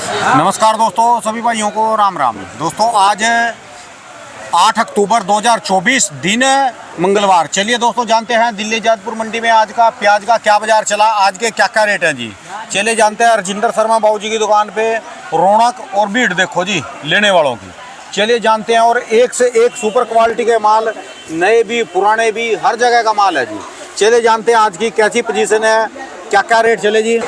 नमस्कार दोस्तों, सभी भाइयों को राम राम। दोस्तों आज 8 अक्टूबर 2024 दिन मंगलवार। चलिए दोस्तों जानते हैं दिल्ली जादपुर मंडी में आज का प्याज का क्या बाजार चला, आज के क्या क्या रेट हैं जी। चलिए जानते हैं रजिंदर शर्मा बाबू जी की दुकान पे रौनक और भीड़ देखो जी लेने वालों की। चलिए जानते हैं, और एक से एक सुपर क्वालिटी के माल, नए भी पुराने भी, हर जगह का माल है जी। चलिए जानते हैं आज की कैसी पोजीशन है, क्या क्या रेट चले जी।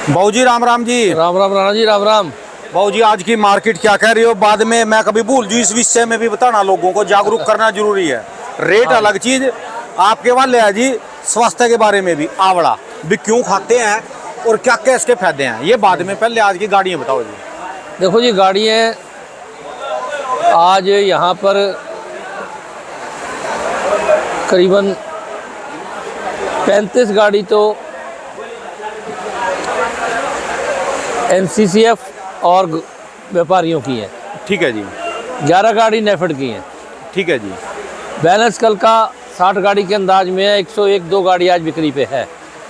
बाबू जी राम राम जी। राम राम राणा जी, राम राम। बाबू जी आज की मार्केट क्या कह रही हो, बाद में मैं कभी भूल जू, इस विषय में भी बताना, लोगों को जागरूक करना जरूरी है। रेट अलग चीज, आपके वहाँ ले जी स्वास्थ्य के बारे में भी, आंवला भी क्यों खाते हैं और क्या क्या इसके फायदे हैं, ये बाद में। पहले आज की गाड़ियाँ बताओ जी। देखो जी, गाड़ियाँ आज यहाँ पर करीबन 35 गाड़ी तो NCCF और व्यापारियों की है। ठीक है जी। 11 गाड़ी नेफेड की हैं। ठीक है जी। बैलेंस कल का 60 गाड़ी के अंदाज में है। 101-2 गाड़ी आज बिक्री पे है।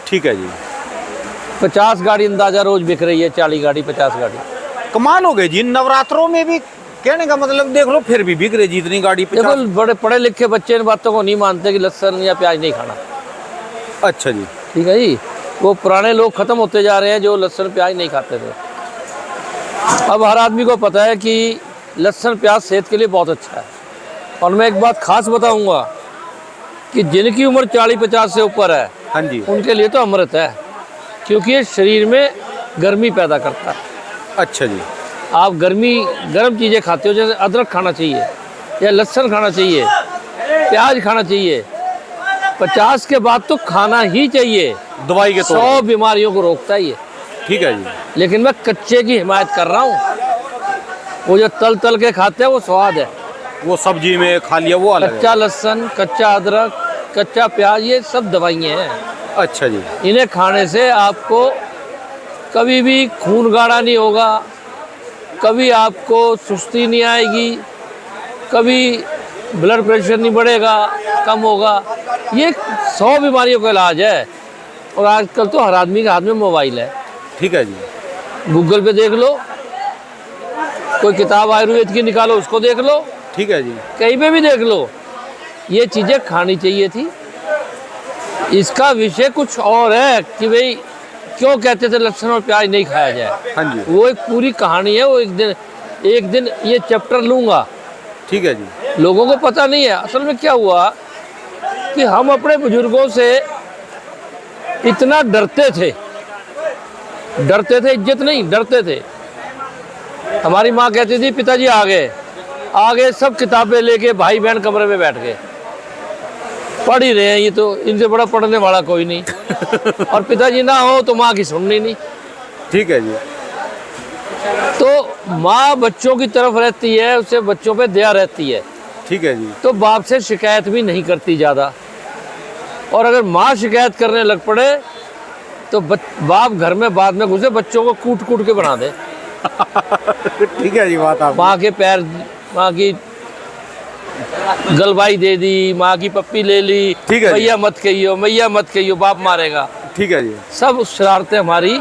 ठीक है जी। 50 गाड़ी अंदाजा रोज बिक रही है। 40 गाड़ी 50 गाड़ी। कमाल हो गए जी, नवरात्रों में भी कहने का मतलब देख लो फिर भी बिक रही जी इतनी गाड़ी। देखो बड़े पढ़े लिखे बच्चे इन बातों को नहीं मानते कि लहसुन या प्याज नहीं खाना। अच्छा जी। ठीक है जी। वो पुराने लोग खत्म होते जा रहे हैं जो लहसुन प्याज नहीं खाते थे। अब हर आदमी को पता है कि लहसुन प्याज सेहत के लिए बहुत अच्छा है। और मैं एक बात खास बताऊंगा कि जिनकी उम्र 40-50 से ऊपर है, हाँ जी, उनके लिए तो अमृत है, क्योंकि ये शरीर में गर्मी पैदा करता है। अच्छा जी। आप गर्म चीज़ें खाते हो, जैसे अदरक खाना चाहिए या लहसुन खाना चाहिए, प्याज खाना चाहिए। 50 के बाद तो खाना ही चाहिए, दवाई के 100 बीमारियों को रोकता है ये। ठीक है जी। लेकिन मैं कच्चे की हिमायत कर रहा हूँ। वो जो तल के खाते हैं वो स्वाद है। वो सब्जी में खा लिया वो अलग है। कच्चा लहसुन, कच्चा अदरक, कच्चा प्याज, ये सब दवाइयाँ हैं। अच्छा जी। इन्हें खाने से आपको कभी भी खून गाढ़ा नहीं होगा, कभी आपको सुस्ती नहीं आएगी, कभी ब्लड प्रेशर नहीं बढ़ेगा, कम होगा। ये 100 बीमारियों का इलाज है। और आजकल तो हर आदमी के हाथ में मोबाइल है। ठीक है जी। गूगल पे देख लो, कोई किताब आयुर्वेद की निकालो उसको देख लो, ठीक है जी। कहीं पे भी देख लो। ये चीज़ें खानी चाहिए थी। इसका विषय कुछ और है कि भाई क्यों कहते थे लहसुन और प्याज नहीं खाया जाए। हाँ जी। वो एक पूरी कहानी है। वो एक दिन ये चैप्टर लूँगा। ठीक है जी। लोगों को पता नहीं है असल में क्या हुआ कि हम अपने बुजुर्गों से इतना डरते थे, इज्जत नहीं, डरते थे। हमारी माँ कहती थी पिताजी आ गए, सब किताबें लेके भाई बहन कमरे में बैठ गए, पढ़ ही रहे हैं, ये तो इनसे बड़ा पढ़ने वाला कोई नहीं। और पिताजी ना हो तो माँ की सुननी नहीं। ठीक है जी। तो माँ बच्चों की तरफ रहती है, उससे बच्चों पे दया रहती है। ठीक है जी। तो बाप से शिकायत भी नहीं करती ज़्यादा। और अगर माँ शिकायत करने लग पड़े तो बाप घर में बाद में घुसे, बच्चों को कूट के बना दे। ठीक है जी। बात आप माँ के पैर, माँ की गलवाई दे दी, माँ की पप्पी ले ली। ठीक है। मैया मत कहियो, बाप मारेगा। ठीक है जी। सब शरारतें हमारी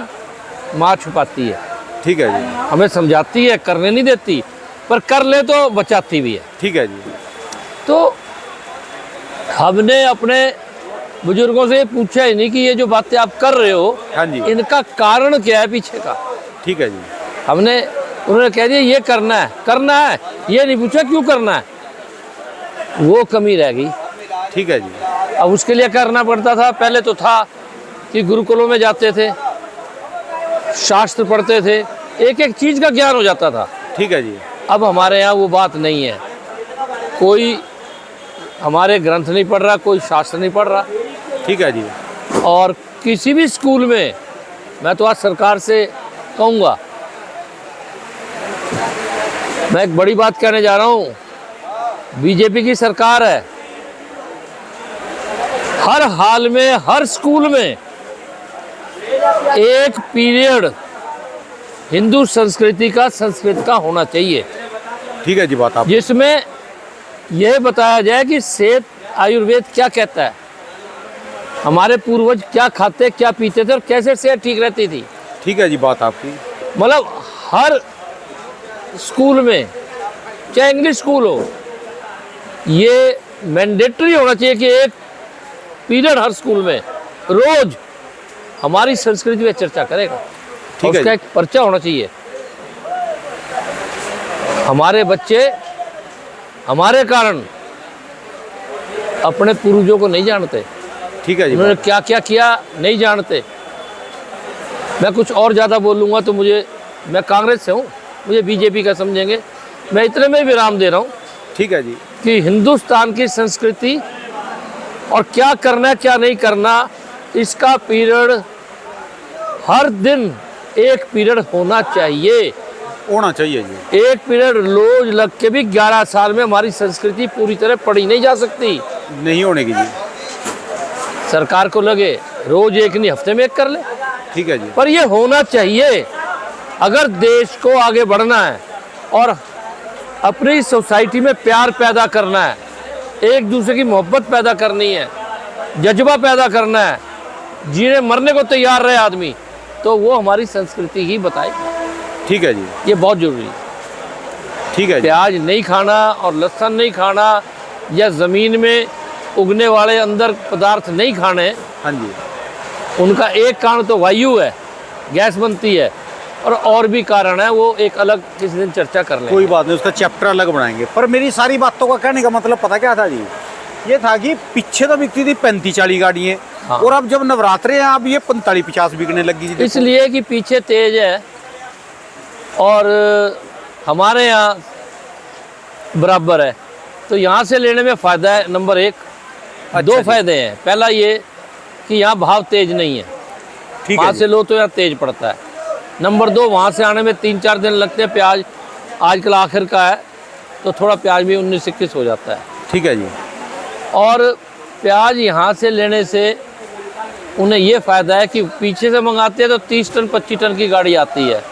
माँ छुपाती है। ठीक है जी। हमें समझाती है, करने नहीं देती, पर कर ले तो बचाती भी है। ठीक है जी। तो हमने अपने बुजुर्गों से पूछा ही नहीं कि ये जो बातें आप कर रहे हो, हाँ जी, इनका कारण क्या है पीछे का। ठीक है जी। उन्होंने कह दिया ये करना है, ये नहीं पूछा क्यों करना है। वो कमी रह गई। ठीक है जी। अब उसके लिए करना पड़ता था। पहले तो था कि गुरुकुलों में जाते थे, शास्त्र पढ़ते थे, एक एक चीज़ का ज्ञान हो जाता था। ठीक है जी। अब हमारे यहाँ वो बात नहीं है। कोई हमारे ग्रंथ नहीं पढ़ रहा, कोई शास्त्र नहीं पढ़ रहा। ठीक है जी। और किसी भी स्कूल में, मैं तो आज सरकार से कहूँगा, मैं एक बड़ी बात कहने जा रहा हूँ। बीजेपी की सरकार है, हर हाल में हर स्कूल में एक पीरियड हिंदू संस्कृत का होना चाहिए। ठीक है जी। बात आप जिसमें यह बताया जाए कि सेहत आयुर्वेद क्या कहता है, हमारे पूर्वज क्या खाते क्या पीते थे और कैसे सेहत ठीक रहती थी। ठीक है जी। बात आपकी मतलब हर स्कूल में, चाहे इंग्लिश स्कूल हो, ये मैंडेटरी होना चाहिए कि एक पीरियड हर स्कूल में रोज हमारी संस्कृति पे चर्चा करेगा। ठीक है उसका एक पर्चा होना चाहिए। हमारे बच्चे हमारे कारण अपने पूर्वजों को नहीं जानते, ठीक है जी। उन्होंने क्या क्या किया नहीं जानते। मैं कुछ और ज़्यादा बोलूँगा तो मैं कांग्रेस से हूँ, मुझे बीजेपी का समझेंगे। मैं इतने में विराम दे रहा हूँ ठीक है जी। कि हिंदुस्तान की संस्कृति और क्या करना क्या नहीं करना, इसका पीरियड हर दिन एक पीरियड होना चाहिए। होना चाहिए जी। एक पीरियड रोज लग के भी 11 साल में हमारी संस्कृति पूरी तरह पढ़ी नहीं जा सकती। नहीं होने की जी। सरकार को लगे रोज एक नहीं, हफ्ते में एक कर ले, ठीक है जी। पर ये होना चाहिए। अगर देश को आगे बढ़ना है और अपनी सोसाइटी में प्यार पैदा करना है, एक दूसरे की मोहब्बत पैदा करनी है, जज्बा पैदा करना है, जीने मरने को तैयार रहे आदमी, तो वो हमारी संस्कृति ही बताएगी। ठीक है जी। ये बहुत जरूरी है। ठीक है जी। प्याज नहीं खाना और लहसुन नहीं खाना, या ज़मीन में उगने वाले अंदर पदार्थ नहीं खाने, हाँ जी। उनका एक कारण तो वायु है, गैस बनती है, और भी कारण है, वो एक अलग किसी दिन चर्चा कर लेंगे। कोई बात नहीं, उसका चैप्टर अलग बनाएंगे। पर मेरी सारी बातों का कहने का मतलब पता क्या था जी, ये था कि पीछे तो बिकती थी 35-40 गाड़ियाँ, हाँ। और अब जब नवरात्रे हैं अब ये 45-50 बिकने लगी जी। इसलिए कि पीछे तेज है और हमारे यहाँ बराबर है, तो यहाँ से लेने में फ़ायदा है। नंबर एक। दो जी। फायदे हैं। पहला ये कि यहाँ भाव तेज नहीं है, ठीक वहाँ है से लो तो यहाँ तेज पड़ता है। नंबर दो, वहाँ से आने में 3-4 दिन लगते हैं। प्याज आजकल आखिर का है तो थोड़ा प्याज भी 19-21 हो जाता है। ठीक है जी। और प्याज यहाँ से लेने से उन्हें ये फ़ायदा है कि पीछे से मंगाते हैं तो 30 टन 25 टन की गाड़ी आती है।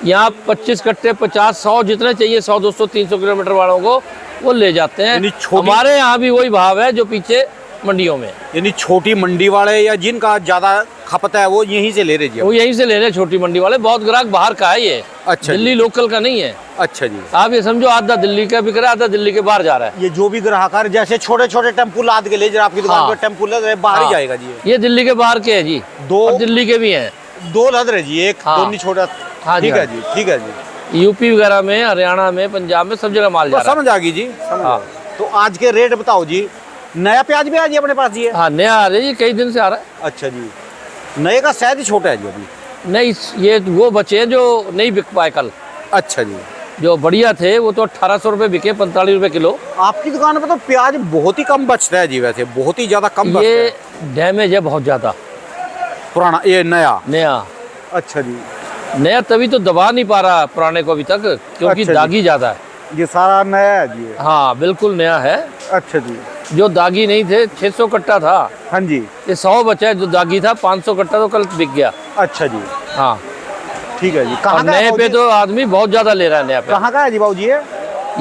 यहाँ 25 कट्टे 50-100 जितने चाहिए, 100-200-300 किलोमीटर वालों को वो ले जाते हैं। हमारे यहाँ भी वही भाव है जो पीछे मंडियों में। यानी छोटी मंडी वाले या जिनका ज़्यादा खपत है वो यहीं से ले रहे जी। वो यहीं से ले रहे हैं, छोटी मंडी वाले। बहुत ग्राहक बाहर का है ये। अच्छा दिल्ली लोकल का नहीं है। अच्छा जी। आप ये समझो आधा दिल्ली का बिक रहा है, आधा दिल्ली के बाहर जा रहा है। ये जो भी ग्राहक है, जैसे छोटे छोटे टेम्पू लाद के ले जरा आपकी दुकान हाँ। पे टेम्पू लग रहे बाहर ही जाएगा जी। ये दिल्ली के बाहर के है जी, दो और दिल्ली के भी हैं। दो लद रहे जी, एक हाँ। दोनों छोटा। हाँ जी, ठीक है हाँ। जी। ठीक है जी। यूपी वगैरह में, हरियाणा में, पंजाब में, सब जगह माल जा तो रहा है। समझ आ गई जी, समझ आ हाँ। गई। तो आज के रेट बताओ जी। नया प्याज भी आज अपने पास जी है? हाँ, नया आ रहा है, ये कई दिन से आ रहा है। अच्छा जी। नए का शायद ही छोटा है जी अभी। नहीं, ये वो बचे हैं जो नहीं बिक पाए कल। अच्छा जी। जो बढ़िया थे वो तो 1800 रुपये बिके, 45 रुपये किलो। आपकी दुकान पे तो प्याज बहुत ही कम बचता है जी, वैसे बहुत ही ज्यादा कम बचता ये है। डैमेज है बहुत ज़्यादा। पुराना ये नया? नया अच्छा जी। नया तभी तो दबा नहीं पा रहा पुराने को अभी तक, क्योंकि अच्छा जी। दागी ज़्यादा है। ये सारा नया है जी? हाँ, बिल्कुल नया है। अच्छा जी। जो दागी नहीं थे, 600 कट्टा था, हाँ जी। ये 100 बचा है। जो दागी था 500 कट्टा तो कल बिक गया। अच्छा जी। हाँ, ठीक है जी। और कहाँ का है नए पे बाबूजी? तो आदमी बहुत ज़्यादा ले रहा है नया पे। कहाँ का है जी बाबूजी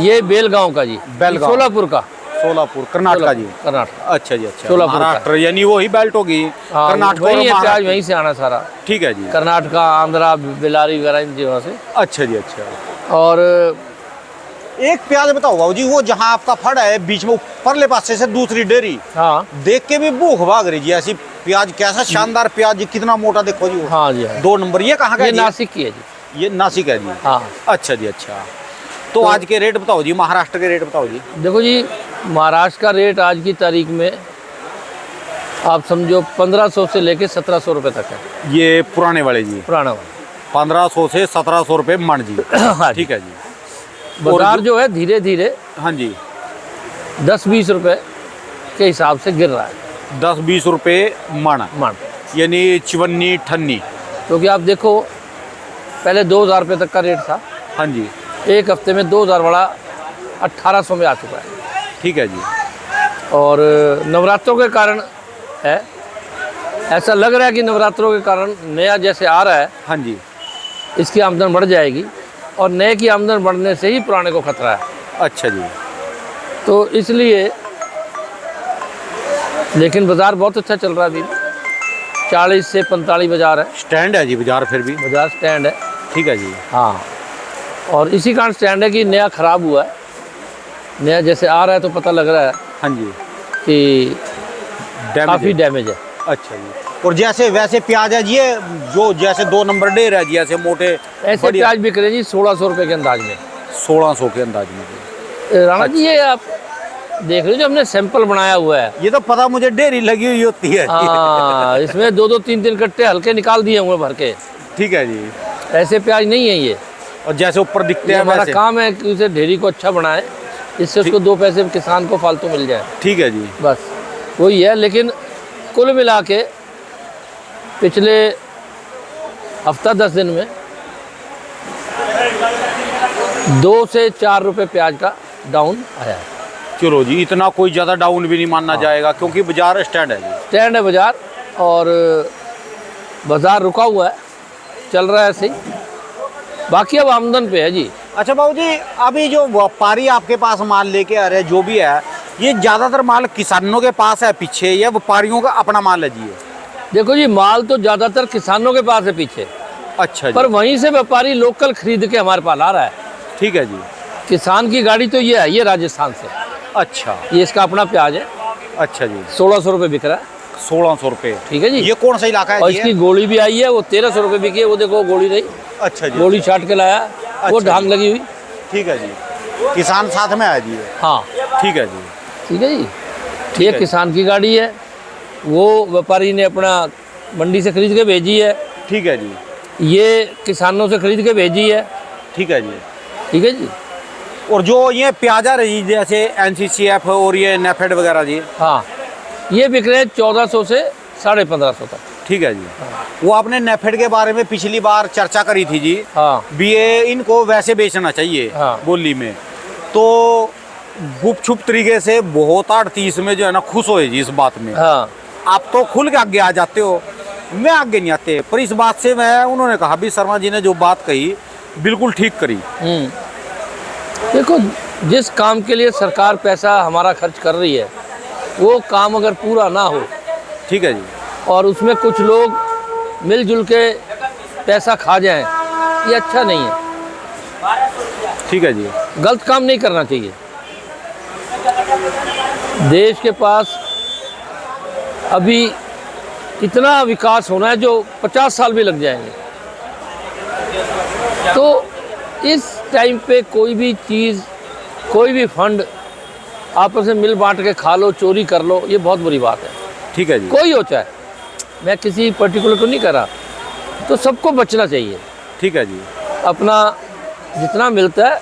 ये बेलगांव का जी, बेलगांव। सोलापुर का। सोलापुर कर्नाटका जी। कर्नाटक। अच्छा जी। अच्छा, सोलापुर का। महाराष्ट्र यानी वही बेल्ट होगी। हाँ, कर्नाटक वही और है, प्याज महाराष्ट्र। वहीं से आना सारा। ठीक है जी। कर्नाटका, आंध्रा, बेलारी वगैरह इन जगहों से। अच्छा जी। अच्छा। और एक प्याज बताओ बाबूजी, वो जहाँ आपका फड़ है बीच में परले पासे से दूसरी डेरी, हाँ देख के भी भूख भाग रही जी ऐसी। प्याज कैसा शानदार प्याज जी, कितना मोटा देखो जी वो। हाँ जी, हाँ। 2 नंबर। ये कहाँ का ये है जी? नासिक की है जी। ये नासिक है जी। हाँ। अच्छा जी। अच्छा। तो आज के रेट बताओ जी, महाराष्ट्र के रेट बताओ जी। देखो जी, महाराष्ट्र का रेट आज की तारीख में आप समझो 1500 से लेके 1700 रुपये तक है। ये पुराने वाले जी? पुराना वाला 1500 से 1700 रुपये मन जी। हाँ जी। ठीक है जी। बाजार जो है धीरे धीरे हाँ जी। 10-20 रुपये के हिसाब से गिर रहा है। 10-20 रुपये मन मान, यानी 54-58। क्योंकि आप देखो पहले 2000 रुपये तक का रेट था, हाँ जी। एक हफ्ते में 2000 वाला 1800 में आ चुका है। ठीक है जी। और नवरात्रों के कारण है, ऐसा लग रहा है कि नवरात्रों के कारण नया जैसे आ रहा है, हाँ जी। इसकी आमदन बढ़ जाएगी, और नए की आमदन बढ़ने से ही पुराने को खतरा है। अच्छा जी। तो इसलिए, लेकिन बाज़ार बहुत अच्छा चल रहा है अभी। 40 से 45 बाज़ार है। स्टैंड है जी बाजार, फिर भी बाज़ार स्टैंड है। ठीक है जी। हाँ, और इसी कारण स्टैंड है कि नया ख़राब हुआ है, नया जैसे आ रहा है तो पता लग रहा है हाँ जी, कि काफ़ी है। डैमेज है। अच्छा जी। और जैसे वैसे प्याज है जी, ये जो जैसे 2 नंबर ढेर है जी, ऐसे मोटे ऐसे बढ़िया प्याज बिक रहे जी 1600 रुपये के अंदाज में। 1600 के अंदाज में। राणा जी ये आप देख रहे हो, जो हमने सैंपल बनाया हुआ है, ये तो पता मुझे, ढेरी लगी हुई होती है। हाँ, इसमें 2-2 3-3 कट्टे हल्के निकाल दिए हुए भर के। ठीक है जी। ऐसे प्याज नहीं है ये। और जैसे ऊपर दिखते ये हैं हमारा वैसे। काम है कि उसे ढेरी को अच्छा बनाए, इससे उसको 2 पैसे किसान को फालतू मिल जाए, ठीक है जी। बस वही है। लेकिन कुल मिला के पिछले हफ्ता 10 दिन में 2 से 4 रुपए प्याज का डाउन आया है। चलो जी, इतना कोई ज़्यादा डाउन भी नहीं मानना जाएगा, क्योंकि बाजार स्टैंड है जी। स्टैंड है बाजार, और बाजार रुका हुआ है, चल रहा है ऐसे ही। बाकी अब आमदन पे है जी। अच्छा बाबू जी, अभी जो व्यापारी आपके पास माल लेके आ रहे हैं, जो भी है, ये ज़्यादातर माल किसानों के पास है पीछे, या व्यापारियों का अपना माल है जी? देखो जी, माल तो ज़्यादातर किसानों के पास है पीछे, अच्छा पर जी। वहीं से व्यापारी लोकल खरीद के हमारे पास ला रहा है। ठीक है जी। किसान की गाड़ी तो ये है, ये राजस्थान से, अच्छा ये इसका अपना प्याज है, अच्छा जी। 1600 रुपये बिक रहा है। 1600 रुपये। ठीक है जी। ये कौन सा इलाका है और जी? इसकी गोली भी आई है, वो 1300 रुपये बिकी है। वो देखो गोली नहीं, अच्छा जी। गोली छाट के लाया, वो अच्छा ढांग जी। लगी हुई। ठीक है जी। किसान साथ में है जी? हाँ, ठीक है जी। ठीक है जी। ठीक ये है। किसान की गाड़ी है, वो व्यापारी ने अपना मंडी से खरीद के भेजी है, ठीक है जी। ये किसानों से खरीद के भेजी है। ठीक है जी। ठीक है जी। और जो ये प्याज आ रही जैसे NCCF और ये नेफेड वगैरह जी? हाँ, ये बिक रहे हैं 1400 से 1550 तक। ठीक है जी। वो आपने नेफेड के बारे में पिछली बार चर्चा करी थी जी, हाँ भी ये इनको वैसे बेचना चाहिए हाँ। बोली में, तो गुप छुप तरीके से बहुत 38 में जो है ना खुश होए जी इस बात में। हाँ। आप तो खुल के आगे आ जाते हो, मैं आगे नहीं आते, पर इस बात से मैं, उन्होंने कहा भी शर्मा जी ने जो बात कही बिल्कुल ठीक करी। देखो, जिस काम के लिए सरकार पैसा हमारा खर्च कर रही है, वो काम अगर पूरा ना हो, ठीक है जी। और उसमें कुछ लोग मिलजुल के पैसा खा जाएं, ये अच्छा नहीं है। ठीक है जी। गलत काम नहीं करना चाहिए। देश के पास अभी इतना विकास होना है जो 50 साल भी लग जाएंगे। तो इस टाइम पे कोई भी चीज़, कोई भी फंड आपस में मिल बांट के खा लो, चोरी कर लो, ये बहुत बुरी बात है। ठीक है जी। कोई हो चाहे, मैं किसी पर्टिकुलर को नहीं कर रहा, तो सबको बचना चाहिए। ठीक है जी। अपना जितना मिलता है,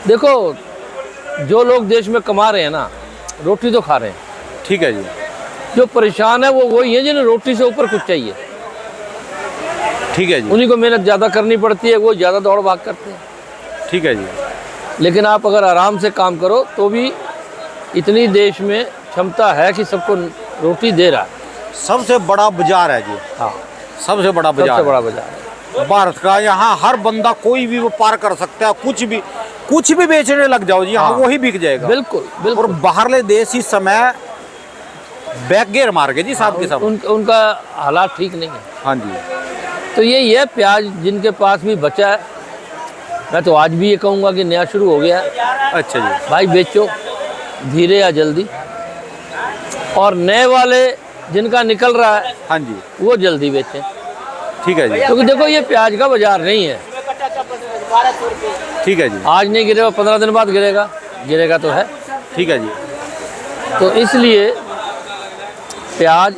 देखो जो लोग देश में कमा रहे हैं ना, रोटी तो खा रहे हैं। ठीक है जी। जो परेशान है वो वही है जिन्हें रोटी से ऊपर कुछ चाहिए। ठीक है जी। उन्हीं को मेहनत ज़्यादा करनी पड़ती है, वो ज़्यादा दौड़ भाग करते हैं। ठीक है जी। लेकिन आप अगर आराम से काम करो तो भी इतनी देश में क्षमता है कि सबको रोटी दे रहा है। सबसे बड़ा बाजार है जी। हाँ, सबसे बड़ा बाजार सबसे बड़ा है बाजार है। भारत का। यहाँ हर बंदा कोई भी व्यापार कर सकता है, कुछ भी बेचने लग जाओ जी, यहाँ हाँ। वही बिक जाएगा। बिल्कुल और बिल्कुल। बाहरले देश इस समय बैक गेयर मार गए जी साहब के सब। उनका हालात ठीक नहीं है। हाँ जी। तो यही है, प्याज जिनके पास भी बचा है, मैं तो आज भी ये कहूँगा कि नया शुरू हो गया है, अच्छा जी। भाई बेचो, धीरे या जल्दी। और नए वाले जिनका निकल रहा है, हाँ जी। वो जल्दी बेचें, ठीक है जी। क्योंकि देखो ये प्याज का बाजार नहीं है। ठीक है जी। आज नहीं गिरेगा, 15 दिन बाद गिरेगा, गिरेगा तो है। ठीक है जी। तो इसलिए प्याज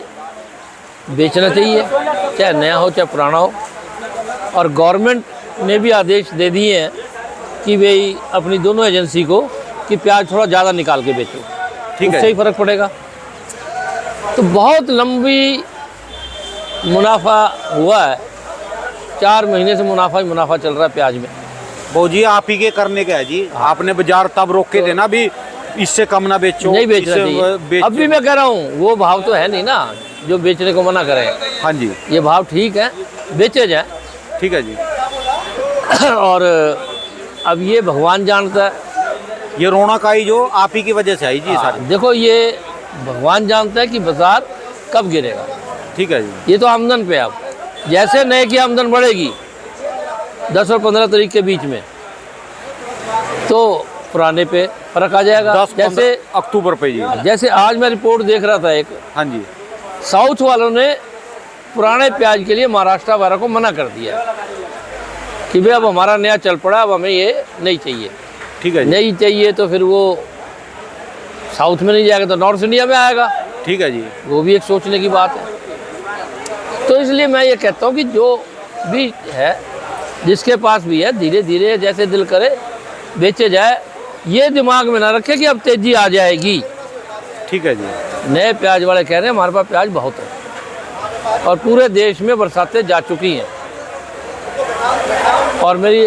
बेचना चाहिए, चाहे नया हो चाहे पुराना हो। और गवर्नमेंट ने भी आदेश दे दिए हैं कि भाई अपनी दोनों एजेंसी को कि प्याज थोड़ा ज़्यादा निकाल के बेचो, ठीक है। उससे ही फ़र्क पड़ेगा। तो बहुत लंबी मुनाफा हुआ है, 4 महीने से मुनाफा ही मुनाफा चल रहा है प्याज में। वो जी आप ही के करने का है जी। आपने बाजार तब रोके थे ना भी, इससे कम ना बेचो, नहीं बेचना इससे चाहिए। बेचो। अब भी मैं कह रहा हूँ, वो भाव तो है नहीं ना जो बेचने को मना करें। हाँ जी। ये भाव ठीक है, बेचे जाए। ठीक है जी। और अब ये भगवान जानता है। ये रौनक आई जो आप ही की वजह से आई जी सारी। देखो ये भगवान जानता है कि बाजार कब गिरेगा। ठीक है जी। ये तो आमदन पे, अब जैसे नए की आमदन बढ़ेगी 10 और 15 तारीख के बीच में, तो पुराने पे फर्क आ जाएगा। 10 जैसे अक्टूबर पे जी। जैसे आज मैं रिपोर्ट देख रहा था एक, हाँ जी। साउथ वालों ने पुराने प्याज के लिए महाराष्ट्र वालों को मना कर दिया कि भाई अब हमारा नया चल पड़ा, अब हमें ये नहीं चाहिए। ठीक है जी। नहीं चाहिए तो फिर वो साउथ में नहीं जाएगा तो नॉर्थ इंडिया में आएगा। ठीक है जी। वो भी एक सोचने की बात है। तो इसलिए मैं ये कहता हूँ कि जो भी है, जिसके पास भी है, धीरे धीरे जैसे दिल करे बेचे जाए। ये दिमाग में ना रखे कि अब तेजी आ जाएगी। ठीक है जी। नए प्याज वाले कह रहे हैं हमारे पास प्याज बहुत है और पूरे देश में बरसातें जा चुकी हैं। और मेरी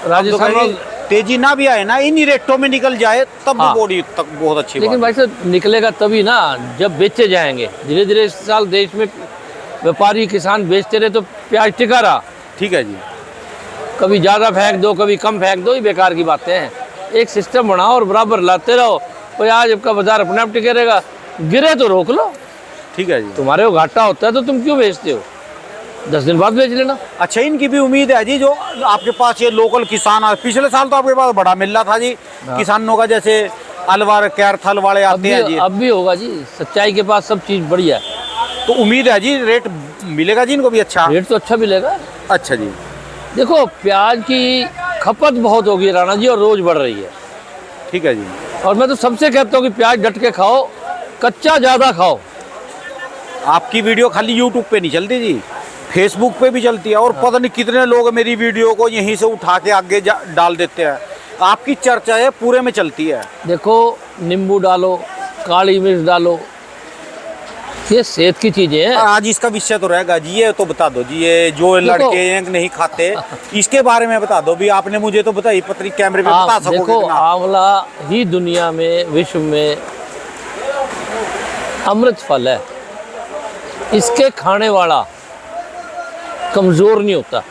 राजस्थान में तेजी ना भी आए ना, इन्हीं रेटों में निकल जाए तब हाँ। बॉडी तक बहुत अच्छी लेकिन बात भाई साहब निकलेगा तभी ना जब बेचे जाएंगे। धीरे धीरे इस साल देश में व्यापारी किसान बेचते रहे तो प्याज टिका रहा। है। ठीक है जी। कभी ज़्यादा फेंक दो, कभी कम फेंक दो, ये बेकार की बातें हैं। एक सिस्टम बनाओ और बराबर लाते रहो। कोई आज आपका बाजार अपने आप टिके रहेगा, गिरे तो रोक लो। ठीक है जी। तुम्हारे को घाटा होता है तो तुम क्यों बेचते हो? 10 दिन बाद बेच लेना। अच्छा, इनकी भी उम्मीद है जी, जो आपके पास ये लोकल किसान, पिछले साल तो आपके पास बड़ा मिल रहा था जी किसानों का, जैसे अलवर कैरथल वाले आते हैं जी। अब भी होगा जी, सच्चाई के पास सब चीज़ बढ़िया है। तो उम्मीद है जी रेट मिलेगा जी इनको भी अच्छा। रेट तो अच्छा मिलेगा। अच्छा जी। देखो प्याज की खपत बहुत होगी राणा जी और रोज़ बढ़ रही है। ठीक है जी। और मैं तो सबसे कहता हूँ कि प्याज डट के खाओ, कच्चा ज़्यादा खाओ। आपकी वीडियो खाली यूट्यूब पे नहीं चलती जी, फेसबुक पे भी चलती है। और पता नहीं कितने लोग मेरी वीडियो को यहीं से उठा के आगे डाल देते हैं। आपकी चर्चा है पूरे में चलती है। देखो नींबू डालो, काली मिर्च डालो, ये सेहत की चीज़ें हैं। आज इसका विषय तो रहेगा जी, ये तो बता दो जी, ये जो लड़के हैं नहीं खाते इसके बारे में बता दो भी। आपने मुझे तो बताई पत्री कैमरे पे बता सकोगे देखो कि ना? आंवला ही दुनिया में, विश्व में अमृत फल है। इसके खाने वाला कमज़ोर नहीं होता।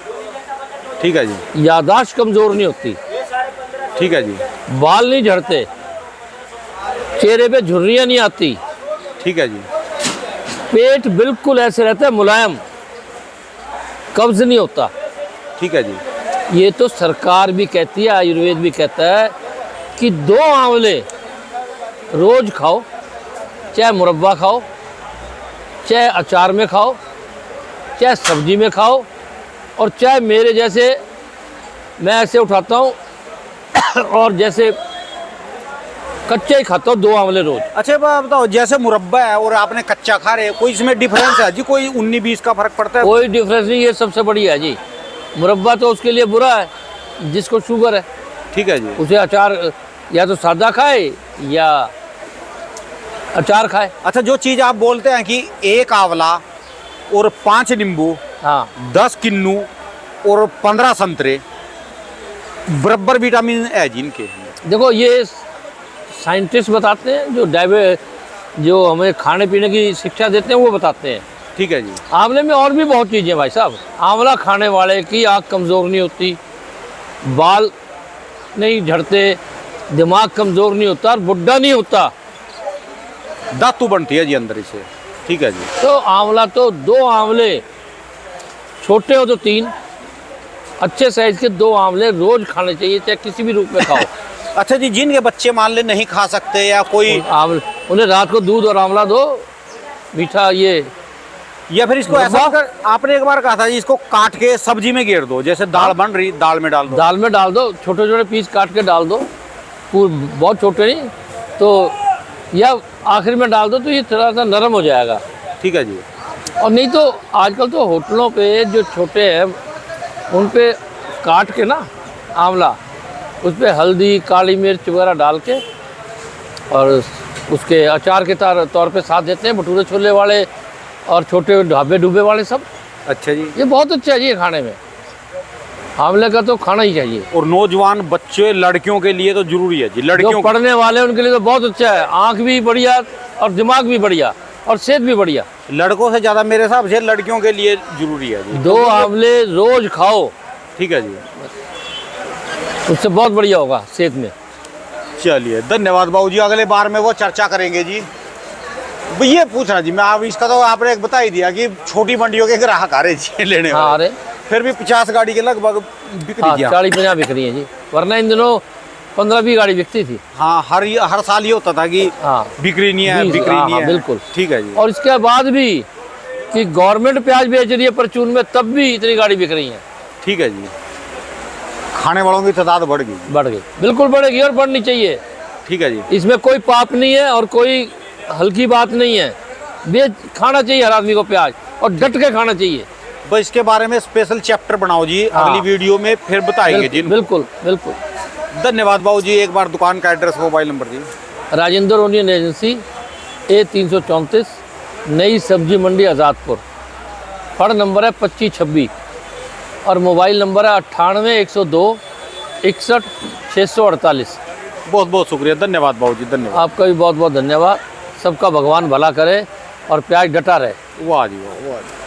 ठीक है जी। यादाश्त कमज़ोर नहीं होती। ठीक है जी। बाल नहीं झड़ते, चेहरे पे झुर्रियाँ नहीं आती। ठीक है जी। पेट बिल्कुल ऐसे रहता है मुलायम, कब्ज नहीं होता। ठीक है जी। ये तो सरकार भी कहती है, आयुर्वेद भी कहता है कि 2 आंवले रोज खाओ, चाहे मुरब्बा खाओ, चाहे अचार में खाओ, चाहे सब्जी में खाओ, और चाहे मेरे जैसे मैं ऐसे उठाता हूँ और जैसे कच्चे ही खाता हूँ 2 आंवले रोज। अच्छा बताओ, जैसे मुरब्बा है और आपने कच्चा खा रहे, कोई इसमें डिफरेंस है जी? कोई 19-20 का फर्क पड़ता है? कोई डिफरेंस नहीं, ये सबसे बढ़िया है जी। मुरब्बा तो उसके लिए बुरा है जिसको शुगर है। ठीक है जी। उसे अचार या तो सादा खाए या अचार खाए। अच्छा, जो चीज़ आप बोलते हैं कि 1 आंवला और 5 नींबू, हाँ 10 किन्नू और 15 संतरे बराबर विटामिन है जी इनके। देखो ये साइंटिस्ट बताते हैं, जो हमें खाने पीने की शिक्षा देते हैं वो बताते हैं। ठीक है जी। आंवले में और भी बहुत चीज़ें भाई साहब। आंवला खाने वाले की आँख कमज़ोर नहीं होती, बाल नहीं झड़ते, दिमाग कमज़ोर नहीं होता और बुढ़ा नहीं होता। धातु बनती है जी अंदर इसे। ठीक है जी। तो आंवला तो 2 आंवले, छोटे हो तो 3, अच्छे साइज के 2 आंवले रोज खाने चाहिए, चाहे किसी भी रूप में खाओ। अच्छा जी, जिनके बच्चे मान ले नहीं खा सकते या कोई, उन्हें रात को दूध और आंवला दो, मीठा ये, या फिर इसको ऐसा कर, आपने एक बार कहा था जी इसको काट के सब्जी में घेर दो, जैसे दाल बन रही दाल में डाल दो। दाल में डाल दो, छोटे छोटे पीस काट के डाल दो, बहुत छोटे नहीं तो, या आखिर में डाल दो तो ये थोड़ा सा नरम हो जाएगा। ठीक है जी। और नहीं तो आजकल तो होटलों पे जो छोटे हैं उन पे काट के ना आंवला, उस पर हल्दी काली मिर्च वगैरह डाल के और उसके अचार के तौर पे साथ देते हैं भटूरे छोले वाले और छोटे ढाबे डूबे वाले सब। अच्छा जी। ये बहुत अच्छा है जी खाने में, आंवले का तो खाना ही चाहिए। और नौजवान बच्चे लड़कियों के लिए तो जरूरी है जी। जो लड़कियों पढ़ने वाले उनके लिए तो बहुत अच्छा है, आँख भी बढ़िया और दिमाग भी बढ़िया और सेहत भी बढ़िया। लड़कों से ज़्यादा मेरे हिसाब से लड़कियों के लिए जरूरी है जी। 2 आंवले रोज खाओ, ठीक है जी। उससे बहुत बढ़िया होगा सेहत में। चलिए धन्यवाद बाबू जी, अगले बार में वो चर्चा करेंगे जी। ये पूछ रहा जी मैं, आप इसका तो आपने एक बता ही दिया कि छोटी मंडियों के ग्राहक आ रहे जी लेने हाँ वाले। अरे फिर भी 50 गाड़ी के लगभग बिक्री हाँ, किया। 40-50 बिक रही है जी, वरना इन दिनों 15-20 गाड़ी बिकती थी। हाँ, हर साल ये होता था कि हाँ, बिक्री नहीं है, 20, बिक्री हाँ, नहीं हाँ, है। बिल्कुल। ठीक है जी। और इसके बाद भी कि गवर्नमेंट प्याज बेच रही है परचून में, तब भी इतनी गाड़ी बिक रही है। ठीक है जी। खाने वालों की तादाद बढ़ गई। बढ़ गई, बिल्कुल बढ़ेगी और बढ़नी चाहिए। ठीक है जी। इसमें कोई पाप नहीं है और कोई हल्की बात नहीं है। बेच खाना चाहिए हर आदमी को प्याज, और डट के खाना चाहिए। बस इसके बारे में स्पेशल चैप्टर बनाओ जी, हाँ। अगली वीडियो में फिर बताएंगे जी। बिल्कुल बिल्कुल। धन्यवाद बाबू जी। एक बार दुकान का एड्रेस, मोबाइल नंबर जी। राजेंद्र ओनियन एजेंसी, A334, नई सब्जी मंडी आज़ादपुर। फड़ नंबर है 2526 और मोबाइल नंबर है 98 102 61 648। बहुत बहुत शुक्रिया, धन्यवाद बाबू जी, धन्यवाद। आपका भी बहुत बहुत धन्यवाद। सबका भगवान भला करे और प्याज डटा रहे। वाह जी वाह, वाह जी।